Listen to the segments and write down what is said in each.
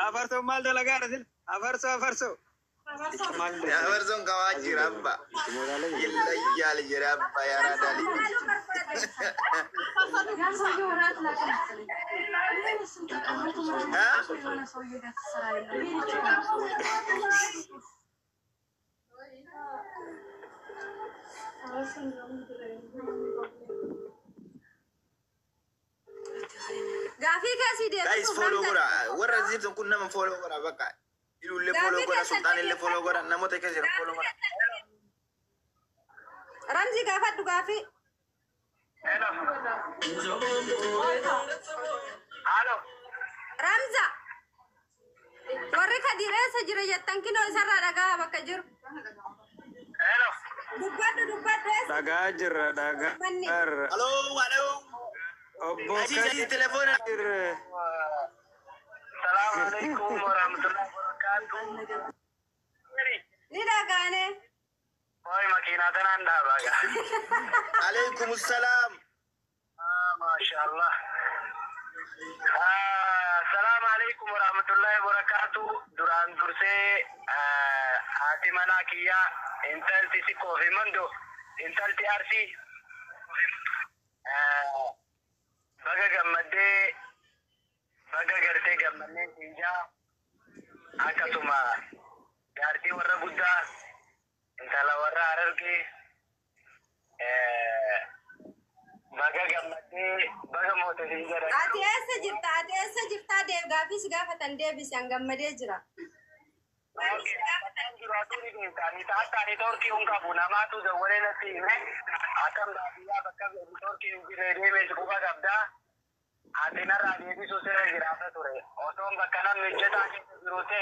Afarso mal dalagaa dhasin. Afarso. Afarsoon qabaa jira abba. Illa iyyaal jira abba yaara dali. Gafi kasih dia. Guys follow gora. Warra zitun kun nama follow gora bakka. Ilu le follow gora sultan le follow gora namo te kasih follow gora. Ramzi gafat tu gafi. Halo. Ramza. Warri kadire sajira jattan kino isarra daga bakka jiru. Halo. Dubbaddu. Daga. Halo. Kasih telepon. Assalamualaikum warahmatullahi wabarakatuh. Ni daga ne. Oi makina tanan da baga. Waalaikumsalam. Masyaallah. Assalamualaikum warahmatullahi wabarakatuh. Duran durse hati mana kiya intel tisi kofi mando intel TRC baga gammadde baga garte gammanne tinja akasuma garti warra gudda intala warra ararge baga gammadde baga moto tinja Ati essa jirta deeb gaafis gaafatan deebis an gammadee jira. Ni taatani torki unka bunama tu zawwale nati me akam da biya bakka torki ugire me kuba gabda atina raadi so sere girafa ture otom bakkana mijeta ke girote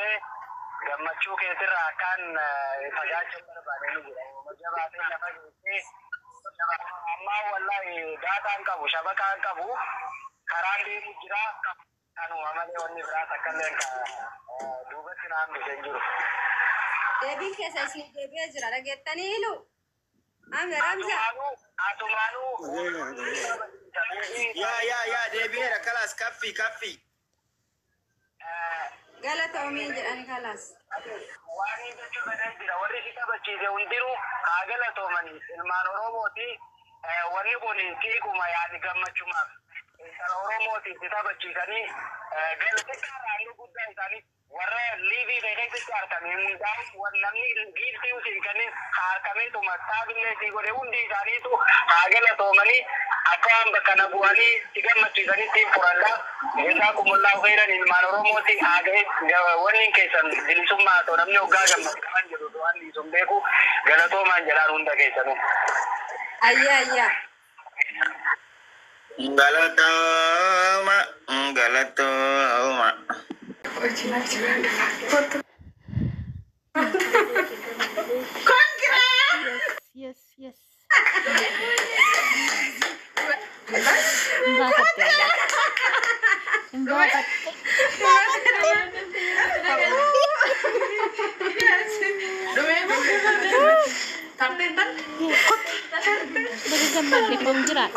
gammachu ke tira kan fajaachu barbade ni gira majabate lafa gite amma wallahi data an kabu shabaka an kabu karande mujira anu amale wonni brata kallen ka dubatina am bisenjuru Deebiin keessa isin deebi'ee jira dhageettaniilu. Ame Ramza. Atumanu. Ya deebi'eera kalas kaffi. Galatoomii jedhan kalas. Waan jechuun badan jira warri si taphachiise hundiru haa galatoomanii ilmaan Oromooti wanni kun xiqquma yaadi gammachumaaf ilmaan Oromooti si taphachiisanii galateessaa raalluu guddaa isaanii warra liivii beekamtitti argame hundaa'u wannamni giiftii usiin kanneen harkameetu mattaabillee si godhe hundi isaaniitu haa galatoomanii akka waan bakka na bu'anii si gammachiisanitti furalla isaa kumullaa fayyadan ilmaan Oromooti haa ga'e wanni keessan bilisummaa ta'u namni hoggaa gammachuu jedhu waan dhiisuun beeku galatoomaan jedhaan hunda keessanuu. Ayyaa. Galatooma. Yes.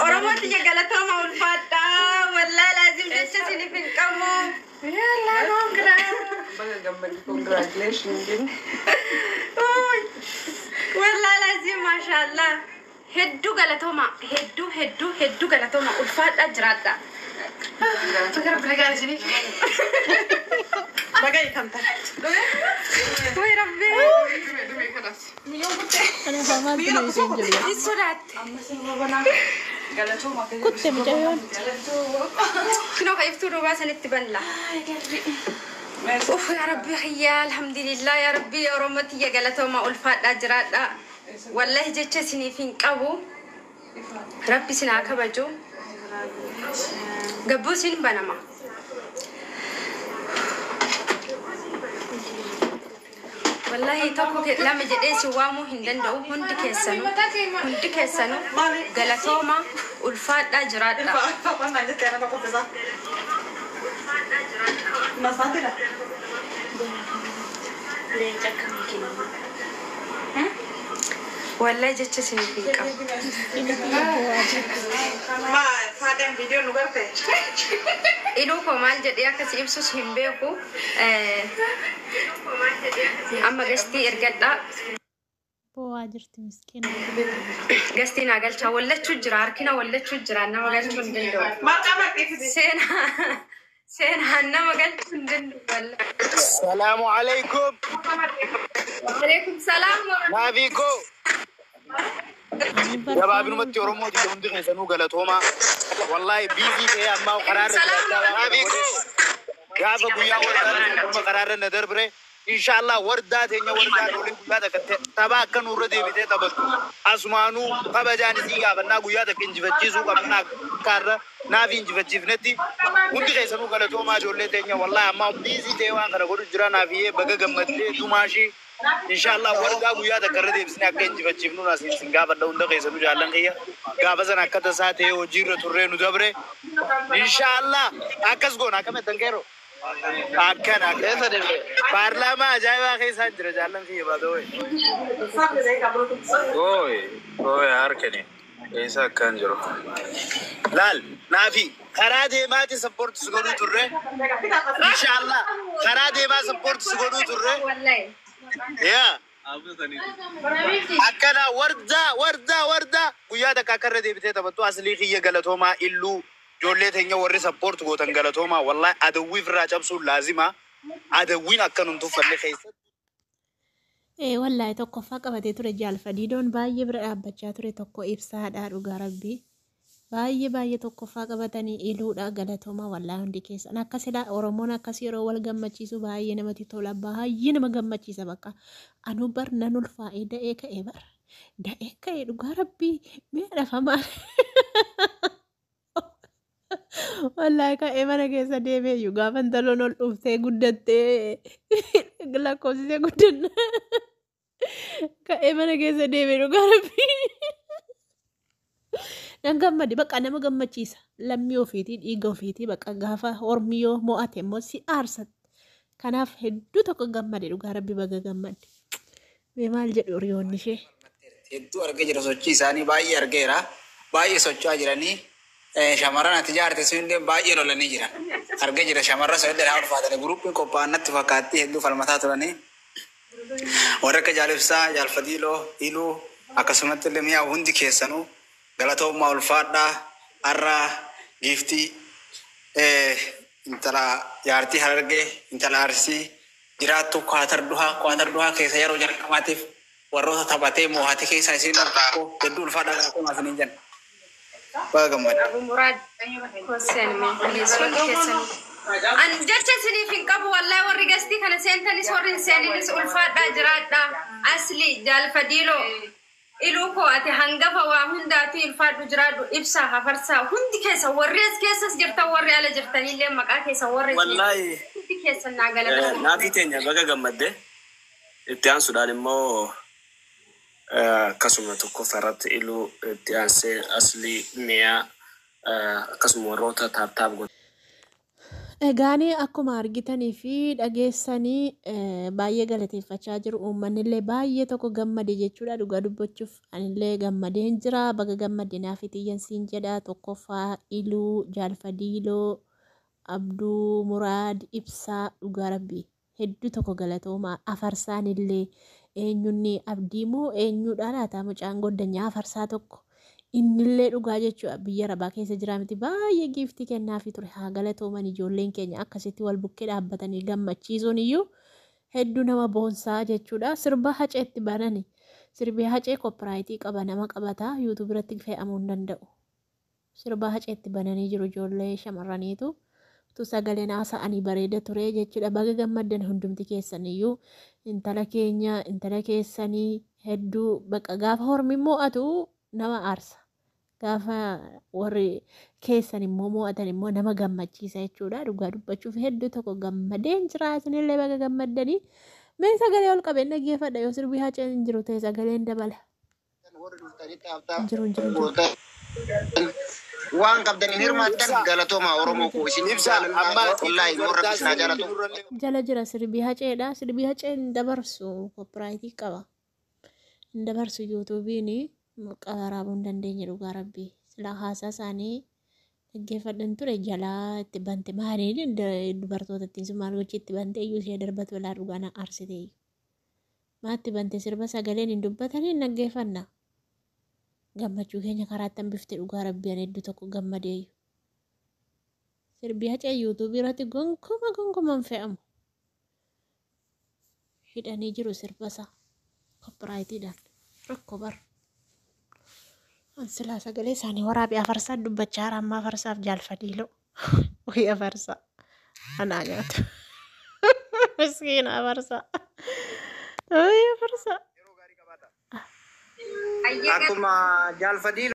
Oromooti galatooma ulfaadha. Wallahi laazim jecha isiniif hin qabu. Congratulations. Wallahi laazim maashaallah. Hedduu galatooma. Hedduu galatooma ulfaadha jiraadha. Bagai kantar. Wai rabbi. Isodaatte. Kutte mucayyoon. Kinoo ka iftuu duubaa sanitti balla. Ya rabbi xiyyaa alhamdulillah ya rabbi Oromootti ya galatooma ulfaadha jiraadha. Wallahi jecha isiniif hin qabu. Rabbi isin haa kabaju. Gabbuu isin banama. Wallahi tokko lama jedhee si waamuu hin danda'u hundi keessanuu galatooma ulfaadha jiraadha. والله جتش سني فين قبو ما فادم فيديو نقرته إلو كمان جدي أكس إبسوس هم بيكو أما قستي إرجع بوا جرت مسكين قستي ناقل شا ولا تجرا أركنا ولا تجرا أنا ما قلت شندلو ما قامك كيف سينا أنا ما قلت شندلو ولا السلام عليكم. وعليكم السلام نافيكو. يا بابي نمت يورومو دي لوندي خيسانو غلطوما والله بيزي كي أما قرار نافيكو. يا بابو يا ولد قرار ندر بري إن شاء الله وردات هنيا وردات ولين بيادا كته تبا كنور دي بيته تبا أسمانو تبا جاني سيجا بنا بيادا كنجفتشيسو كمنا كار نافين جفتشيفنتي وندي خيسانو غلطوما جولة هنيا والله أما بيزي تيوان كنا قولوا جرا نافيه بقى جمدلي توماشي إن شاء الله وردا بيادا كرر دي بسنا كنجفتشيفنو ناسين سينغا بنا وندي خيسانو جالن كيا غابزنا كده ساته وجيرة تورينو دبره إن شاء الله أكاس غونا كم تنكرو أكنا كيسا دي بارلاما جايوا كيسا جرا جالن كيا بادوي اوي هاركني ऐसा kan jiro lal nafi karade mati support sugodu turre inshallah karade ma support sugodu turre والله ya akana warda guyada ka karade bite tabattu asli khiya galatoma illu jolle tenya warri support gotan galatoma wallahi adawi fira jabsu lazima adawin akanun tufalle khaysa والله توقف فقط ترجع الفديدون باي برا بچا تري توقف إبساد أروغا ربي باي توقف فقط تاني إلو دا غلطوما والله عندي كيس أنا كسيدا أورمونا كسيرو والغمچيسو باي نمتي تولا باي نما غمچيسا بقى أنو بر نانو الفائدة إيكا إبر دا إيكا إروغا ربي ميرا فما والله كا إمانا كيسا ديمي يوغا فانتلون الأفتي قدتي غلا كوسي قدن كأي mana keessa deeme dhugaa rabbii nan gammade baqa nama gammachiisa lammii ofiitii dhiiga ofiitii baqa gaafa hormiyoo mo'ate immoo si aarsat kanaaf hedduu tokko gammade dhugaa rabbii baga gammade mee maal jedhu hiriyoonni ishee hedduu argee jira sochii isaanii baay'ee argeera baay'ee socho'aa jiranii shamarran ati jaarte sunillee baay'ee lolanii jiran argee jira shamarra sochii ulfaatanii guruupiin qophaa'an natti fakkaatti hedduu falmataa turanii warra akka jaalibsaa jaalfadiiloo iluu akkasumatti illee mi'a hundi keessanuu galatoommaa ulfaadhaa har'a giiftii intala jaartii harargee intala arsii jiraattu kwaatar duhaa keessa yeroo jalqabaatiif warroota taphatee moo'ate keessa isiin tokko hedduu ulfaadhaa galatoomaa isiniin jenna. Baga gammada. أبو مراد حسين من كليسون كيسن أن جت سني في قبو والله ورجستي كان سنتني سوري سني نس ألفات داجرات دا أصلي جال فديلو إلوكو أتي هنجفا وهندا أتي ألفات داجرات إبسا هفرسا هندي كيسا وريس كيسا جرتا وري على جرتني اللي مكا كيسا وري والله هندي كيسا ناقلة نافي تانية بقى جمدة ابتيان سوداني مو kasuma tokko farratti iluu itti aansee asli mi'a kasuma warroota taaptaap godhu. Egaanii akkuma argitanii fi dhageessanii baay'ee galateeffachaa jiru uummanillee baay'ee tokko gammade jechuudha dhugaa dubbachuuf anillee gammadeen jira baga gammadde naaf xiyyansiin jedha tokkoffaa iluu jaalfadiiloo abduu muraad ibsaa dhugaa rabbii hedduu tokko galatooma afarsaanillee eenyunni abdiimoo eenyuudhaan haata mucaan goddanyaa afarsaa tokko innillee dhugaa jechuudha biyya rabaa keessa jira miti baay'ee giiftii kennaafi ture haa galatooman ijoolleen keenya akkasitti wal bukkee dhaabbatanii gammachiisuun iyyuu hedduu nama boonsaa jechuudha sirba haceetti banani sirbi hacee koopiraayitii qaba nama qabataa yuutuub irratti fe'amuu hin danda'u sirba haceetti bananii jiru ijoollee shamarraniitu tu sagaleen haasa'anii bareeda ture jechuudha baga gammaddan hundumti keessaniyyuu intala keenya intala keessanii hedduu baqa gaafa hormi mo'atu nama aarsa gaafa warri keessan immoo mo'atan immoo nama gammachiisa jechuudha dhugaa dubbachuuf hedduu tokko gammadeen jira isinillee baga gammaddanii mee sagalee ol qabeen dhaggeeffadha yoo sirbii haceen hin jiru ta'e sagaleen dabala jiru waan qabdaniin hirmaattan galatooma oromoo koo isin ibsaan amma wallahi warra bisinaa jaalatu jala jira sirbii haceedha sirbii haceen dabarsu koopiraayitii qaba dabarsu yuutuubiini qaraabuu hin dandeenye dhugaa rabbii silaa haasaa isaanii dhaggeeffadhan ture jalaa itti bante maaliin dubartoota ittiin sumaan gochi itti bante iyyuu ishee darbatu ilaa dhugaa na aarsite iyyuu maatti bante sirba sagaleen hin dubbatanii dhaggeeffanna gammachuu keenya karaatti hambifte dhugaa rabbii ani hedduu tokko gammadee iyyuu sirbi hacee yuutuubii irratti gonkumaan fe'amu hidhanii jiru sirbasaa koppiraayitiidhaan rakkoo bar silaa sagalee isaanii waraabee afarsaa dubbachaa jira amma afarsaaf jaalfadhiiloo wayii afarsaa anaa nyaatu miskiina afarsaa wayii afarsaa akkuma jaalfadhiiloo